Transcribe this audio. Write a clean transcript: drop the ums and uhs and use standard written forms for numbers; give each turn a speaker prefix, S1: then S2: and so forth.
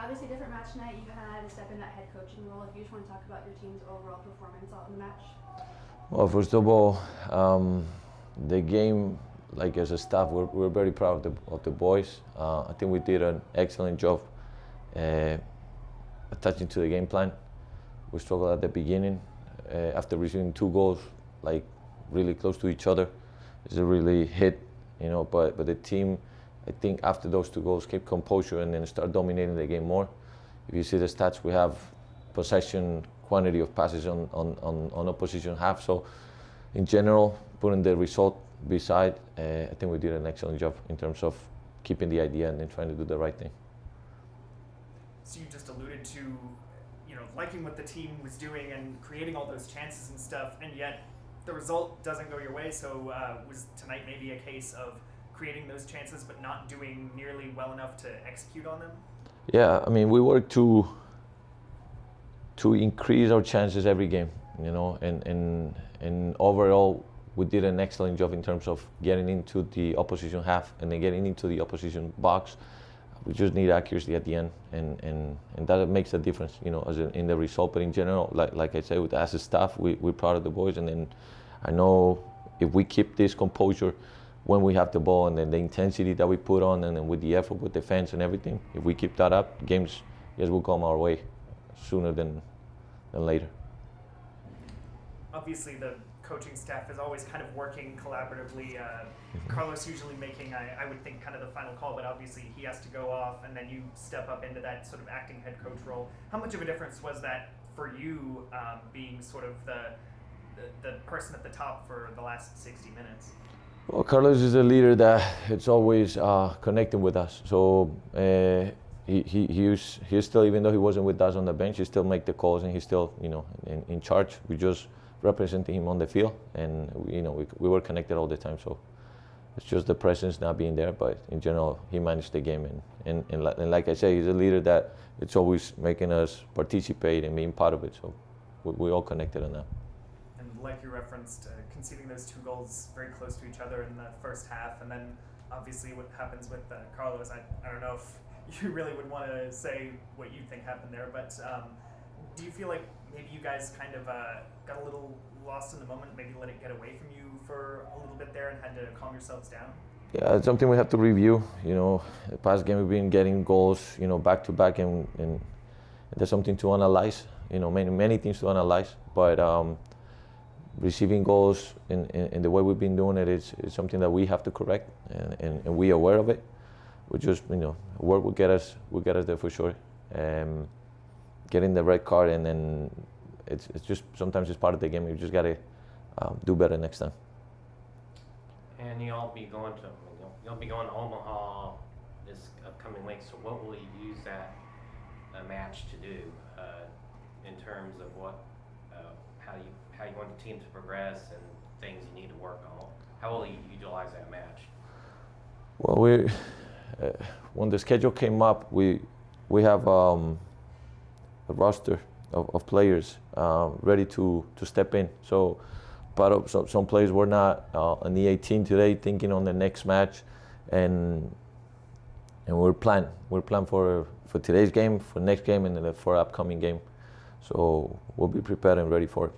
S1: Obviously, different match tonight. You had to step in that head coaching role. If you just want to talk about your team's overall performance in the match.
S2: Well, first of all, the game, like as a staff, we're very proud of the boys. I think we did an excellent job attaching to the game plan. We struggled at the beginning after receiving 2 goals, like really close to each other. It's a really hit, but the team, I think after those 2 goals, kept composure and then start dominating the game more. If you see the stats, we have possession, quantity of passes on opposition half. So in general, putting the result beside, I think we did an excellent job in terms of keeping the idea and then trying to do the right thing.
S3: So you just alluded to, liking what the team was doing and creating all those chances and stuff, and yet the result doesn't go your way. So was tonight maybe a case of creating those chances but not doing nearly well enough to execute on them?
S2: Yeah, I mean, we work to increase our chances every game, and overall we did an excellent job in terms of getting into the opposition half and then getting into the opposition box. We just need accuracy at the end, and that makes a difference, as in the result. But in general, like I said, as a staff, we're proud of the boys, and then I know if we keep this composure when we have the ball and then the intensity that we put on, and then with the effort with defense and everything, if we keep that up, games will come our way sooner than later.
S3: Obviously, the coaching staff is always kind of working collaboratively. Carlos usually making, I would think, kind of the final call, but obviously he has to go off, and then you step up into that sort of acting head coach role. How much of a difference was that for you, being sort of the person at the top for the last 60 minutes?
S2: Well, Carlos is a leader that it's always connecting with us. So he's still, even though he wasn't with us on the bench, he still make the calls, and he's still, in charge. We just representing him on the field, and we were connected all the time. So it's just the presence not being there, but in general, he managed the game, and like I say, he's a leader that it's always making us participate and being part of it. So we all connected on that.
S3: And like you referenced, conceding those 2 goals very close to each other in the first half, and then obviously what happens with Carlos, I don't know if you really would want to say what you think happened there, but do you feel like maybe you guys kind of got a little lost in the moment, maybe let it get away from you for a little bit there and had to calm yourselves down?
S2: Yeah, it's something we have to review. The past game we've been getting goals, back to back, and there's something to analyze. Many things to analyze, but receiving goals in the way we've been doing it is something that we have to correct, and we're aware of it. We just, work will get us there for sure. Getting the red card, and then it's just sometimes it's part of the game. You just gotta do better next time.
S4: And you'll be going to Omaha this upcoming week. So what will you use that match to do in terms of how you want the team to progress and things you need to work on? How will you utilize that match?
S2: Well, when the schedule came up, we have a roster of players ready to step in. So some players were not on the 18 today, thinking on the next match, and we're planned for today's game, for next game, and then for upcoming game. So we'll be prepared and ready for it.